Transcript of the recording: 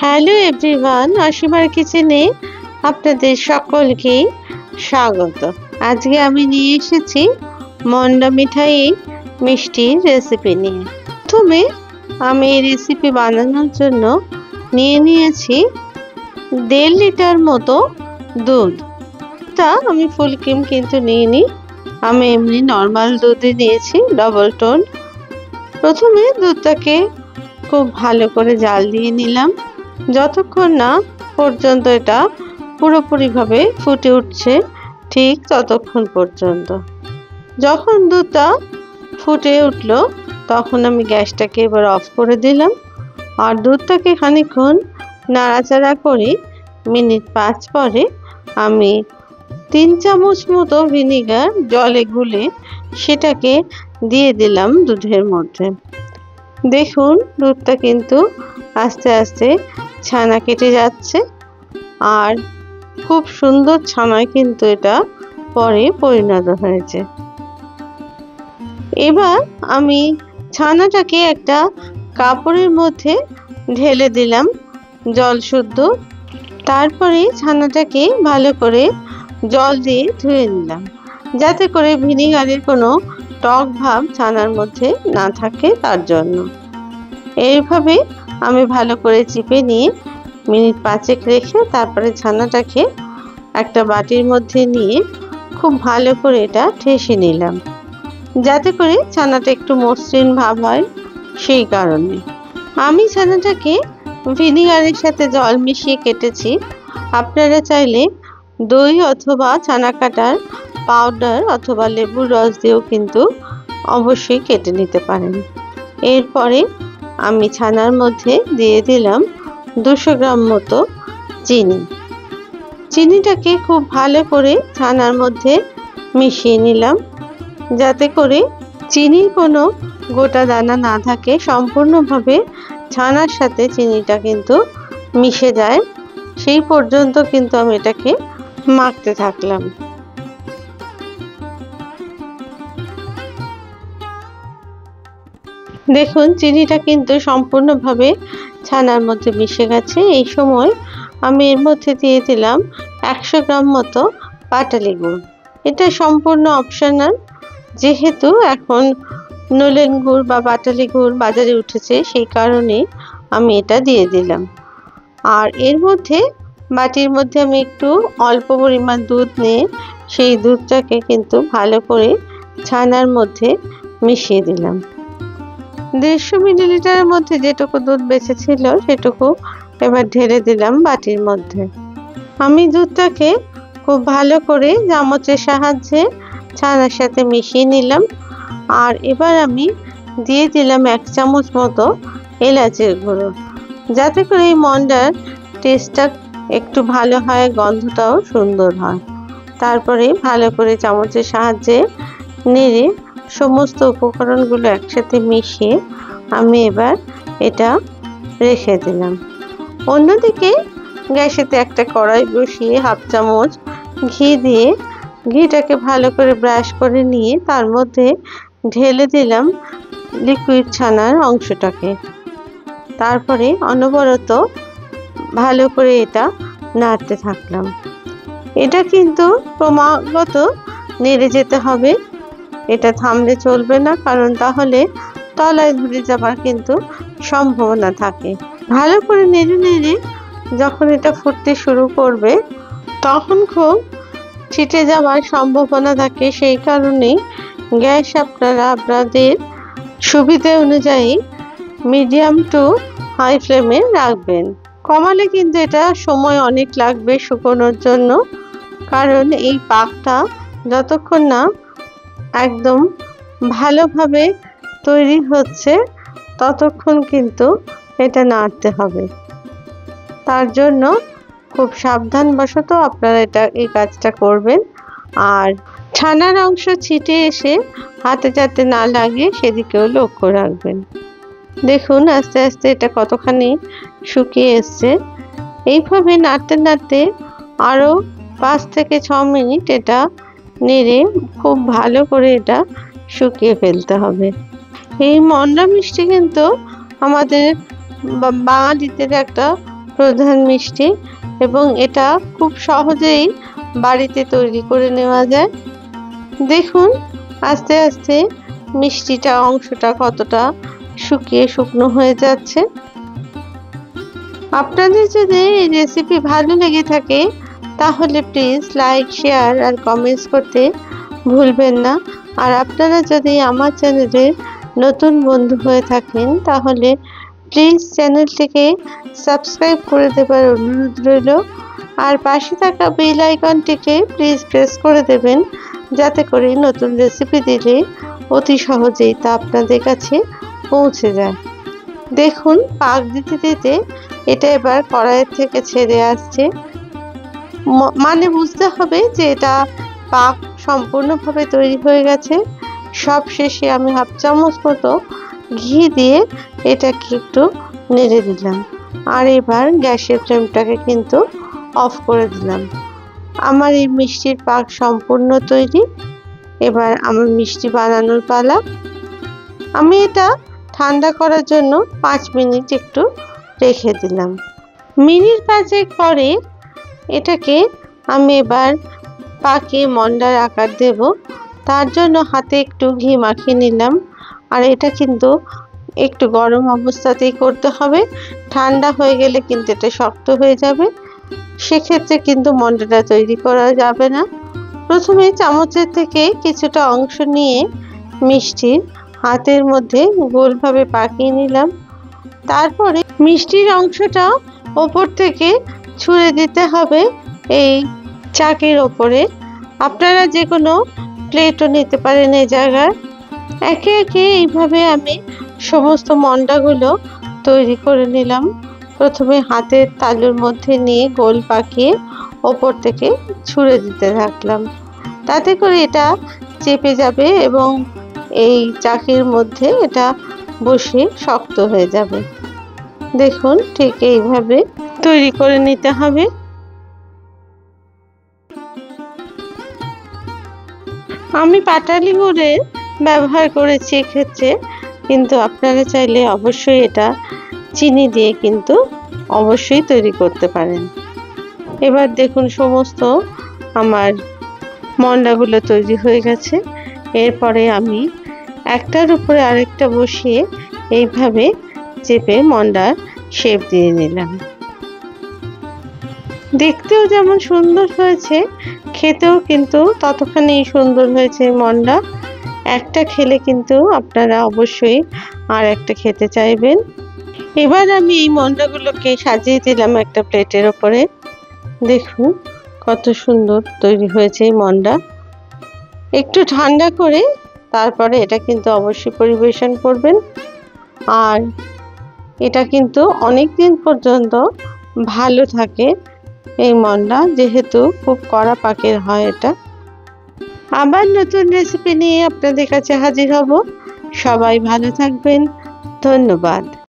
Hello everyone, অসীমার কিচেনে আপনাদের সকলকেই স্বাগত। আজকে আমি নিয়ে এসেছি মন্ডা মিঠাই মিষ্টির রেসিপি নিয়ে। প্রথমে আমি এই রেসিপি বানানোর জন্য নিয়ে নিয়েছি 1.5 লিটার মতো দুধ। তা আমি ফুল ক্রিম কিন্তু নিইনি, আমি এমনি নর্মাল দুধই নিয়েছি, ডবল টোন। প্রথমে দুধটাকে খুব ভালো করে জাল দিয়ে নিলাম, যতক্ষণ না পর্যন্ত এটা পুরোপুরিভাবে ফুটে উঠছে ঠিক ততক্ষণ পর্যন্ত। যখন দুধটা ফুটে উঠলো তখন আমি গ্যাসটাকে এবার অফ করে দিলাম আর দুধটাকে খানিকক্ষণ নাড়াচাড়া করে মিনিট 5 পরে আমি 3 চামচ মতো ভিনিগার জলে গুলে সেটাকে দিয়ে দিলাম দুধের মধ্যে। দেখুন দুধটা কিন্তু আস্তে আস্তে ছানা কেটে যাচ্ছে আর খুব সুন্দর ছানায় কিন্তু এটা পরে পরিণত হয়েছে। এবার আমি ছানাটাকে একটা কাপড়ের মধ্যে ঢেলে দিলাম জল শুদ্ধ, তারপরে ছানাটাকে ভালো করে জল দিয়ে ধুয়ে নিলাম যাতে করে ভিনিগারের কোনো টক ভাব ছানার মধ্যে না থাকে তার জন্য। এইভাবে আমি ভালো করে চিপে নিয়ে মিনিট 5 রেখে তারপরে ছানাটাকে একটা বাটির মধ্যে নিয়ে খুব ভালো করে এটা ঠেসে নিলাম যাতে করে ছানাটা একটু মসৃণ ভাব হয়। সেই কারণে আমি ছানাটাকে ভিনিগারের সাথে জল মিশিয়ে কেটেছি। আপনারা চাইলে দই অথবা ছানা কাটার পাউডার অথবা লেবুর রস দিয়েও কিন্তু অবশ্যই কেটে নিতে পারেন। এরপরে আমি ছানার মধ্যে দিয়ে দিলাম 200 গ্রাম মতো চিনি। চিনিটাকে খুব ভালো করে ছানার মধ্যে মিশিয়ে নিলাম যাতে করে চিনির কোনো গোটা দানা না থাকে, সম্পূর্ণভাবে ছানার সাথে চিনিটা কিন্তু মিশে যায় সেই পর্যন্ত কিন্তু আমি এটাকে মাখতে থাকলাম। দেখুন চিনিটা কিন্তু সম্পূর্ণভাবে ছানার মধ্যে মিশে গেছে। এই সময় আমি এর মধ্যে দিয়ে দিলাম 100 গ্রাম মতো পাটালি গুড়। এটা সম্পূর্ণ অপশনাল, যেহেতু এখন নলেন গুড় বা পাটালি গুড় বাজারে উঠেছে সেই কারণে আমি এটা দিয়ে দিলাম। আর এর মধ্যে বাটির মধ্যে আমি একটু অল্প পরিমাণ দুধ নিয়ে সেই দুধটাকে কিন্তু ভালো করে ছানার মধ্যে মিশিয়ে দিলাম। 150 মিলিলিটারের মধ্যে যেটুকু দুধ বেঁচেছিল সেটুকু এবার ঢেলে দিলাম বাটির মধ্যে। আমি দুধটাকে খুব ভালো করে চামচের সাহায্যে ছানার সাথে মিশিয়ে নিলাম আর এবার আমি দিয়ে দিলাম 1 চামচ মতো এলাচের গুঁড়ো যাতে করে এই মন্ডার টেস্টটা একটু ভালো হয়, গন্ধটাও সুন্দর হয়। তারপরে ভালো করে চামচের সাহায্যে নেড়ে সমস্ত উপকরণগুলো একসাথে মিশিয়ে আমি এবার এটা রেখে দিলাম। অন্যদিকে গ্যাসেতে একটা কড়াই বসিয়ে 1/2 চামচ ঘি দিয়ে ঘিটাকে ভালো করে ব্রাশ করে নিয়ে তার মধ্যে ঢেলে দিলাম লিকুইড ছানার অংশটাকে। তারপরে অনবরত ভালো করে এটা নাড়তে থাকলাম। এটা কিন্তু ক্রমাগত নেড়ে যেতে হবে, এটা থামলে চলবে না, কারণ তাহলে তলায় ধরে যাবার কিন্তু সম্ভাবনা থাকে। ভালো করে নেড়ে নেড়ে যখন এটা ফুটতে শুরু করবে তখন খুব ছিটে যাওয়ার সম্ভাবনা থাকে, সেই কারণে গ্যাস আপনারা আপনাদের সুবিধা অনুযায়ী মিডিয়াম টু হাই ফ্লেমে রাখবেন। কমালে কিন্তু এটা সময় অনেক লাগবে শুকোনোর জন্য, কারণ এই পাকটা যতক্ষণ না একদম ভালোভাবে তৈরি হচ্ছে ততক্ষণ কিন্তু এটা নাড়তে হবে। তার জন্য খুব সাবধানবশত আপনারা এই কাজটা করবেন আর ছানার অংশ ছিটে এসে হাতে যাতে না লাগে সেদিকেও লক্ষ্য রাখবেন। দেখুন আস্তে আস্তে এটা কতখানি শুকিয়ে এসছে। এইভাবে নাড়তে নাড়তে আরও 5 থেকে 6 মিনিট এটা নেড়ে খুব ভালো করে এটা শুকিয়ে ফেলতে হবে। এই মন্ডা মিষ্টি কিন্তু আমাদের বাঙালিদের একটা প্রধান মিষ্টি এবং এটা খুব সহজেই বাড়িতে তৈরি করে নেওয়া যায়। দেখুন আস্তে আস্তে মিষ্টিটা অংশটা কতটা শুকিয়ে শুকনো হয়ে যাচ্ছে। আপনাদের যদি এই রেসিপি ভালো লেগে থাকে তাহলে প্লিজ লাইক, শেয়ার আর কমেন্টস করতে ভুলবেন না। আর আপনারা যদি আমার চ্যানেলের নতুন বন্ধু হয়ে থাকেন তাহলে প্লিজ চ্যানেলটিকে সাবস্ক্রাইব করে দেবার অনুরোধ রইল। আর পাশে থাকা বেল আইকনটিকে প্লিজ প্রেস করে দেবেন, যাতে করে নতুন রেসিপি দিলে অতি সহজেই তা আপনাদের কাছে পৌঁছে যায়। দেখুন পাক দিতে দিতে এটা এবার কড়াইয়ের থেকে ছেড়ে আসছে, মানে বুঝতে হবে যে এটা পাক সম্পূর্ণভাবে তৈরি হয়ে গেছে। সব শেষে আমি হাফ চামচ মতো ঘি দিয়ে এটাকে একটু নেড়ে দিলাম। আর এবার গ্যাসের ফ্লেমটাকে কিন্তু অফ করে দিলাম। আমার এই মিষ্টির পাক সম্পূর্ণ তৈরি। এবার আমার মিষ্টি বানানোর পালা। আমি এটা ঠান্ডা করার জন্য 5 মিনিট একটু রেখে দিলাম। মিনিট 5 পরে এটাকে আমি এবার পাকে মন্ডার আকার দেব। তার জন্য হাতে একটু ঘি মাখিয়ে নিলাম। আর এটা কিন্তু একটু গরম অবস্থাতেই করতে হবে, ঠান্ডা হয়ে গেলে কিন্তু এটা শক্ত হয়ে যাবে, সেক্ষেত্রে কিন্তু মন্ডাটা তৈরি করা যাবে না। প্রথমে চামচের থেকে কিছুটা অংশ নিয়ে মিষ্টির হাতের মধ্যে গোলভাবে পাকিয়ে নিলাম। তারপরে মিষ্টির অংশটা ওপর থেকে ছুঁড়ে দিতে হবে এই চাকের ওপরে। আপনারা যে কোনো প্লেটও নিতে পারেন এই জায়গায়। একে একে এইভাবে আমি সমস্ত মন্ডাগুলো তৈরি করে নিলাম। প্রথমে হাতের তালুর মধ্যে নিয়ে গোল পাকিয়ে ওপর থেকে ছুঁড়ে দিতে থাকলাম, তাতে করে এটা চেপে যাবে এবং এই চাকির মধ্যে এটা বসে শক্ত হয়ে যাবে। দেখুন ঠিক এইভাবে তৈরি করে নিতে হবে। আমি পাটালি গুড়ের ব্যবহার করেছি এক্ষেত্রে, কিন্তু আপনারা চাইলে অবশ্যই এটা চিনি দিয়ে কিন্তু অবশ্যই তৈরি করতে পারেন। এবার দেখুন সমস্ত আমার মন্ডাগুলো তৈরি হয়ে গেছে। এরপরে আমি একটার উপরে আরেকটা বসিয়ে এইভাবে চেপে মন্ডার শেপ দিয়ে নিলাম। দেখতেও যেমন সুন্দর হয়েছে, খেতেও কিন্তু ততখানি সুন্দর হয়েছে মন্ডা। একটা খেলে কিন্তু আপনারা অবশ্যই আর একটা খেতে চাইবেন। এবার আমি এই মন্ডাগুলোকে সাজিয়ে দিলাম একটা প্লেটের ওপরে। দেখুন কত সুন্দর তৈরি হয়েছে এই মন্ডা। একটু ঠান্ডা করে তারপরে এটা কিন্তু অবশ্যই পরিবেশন করবেন। আর এটা কিন্তু অনেক দিন পর্যন্ত ভালো থাকে এই মন্ডা, যেহেতু খুব কড়া পাকের হয় এটা। আবার নতুন রেসিপি নিয়ে আপনাদের কাছে হাজির হব। সবাই ভালো থাকবেন। ধন্যবাদ।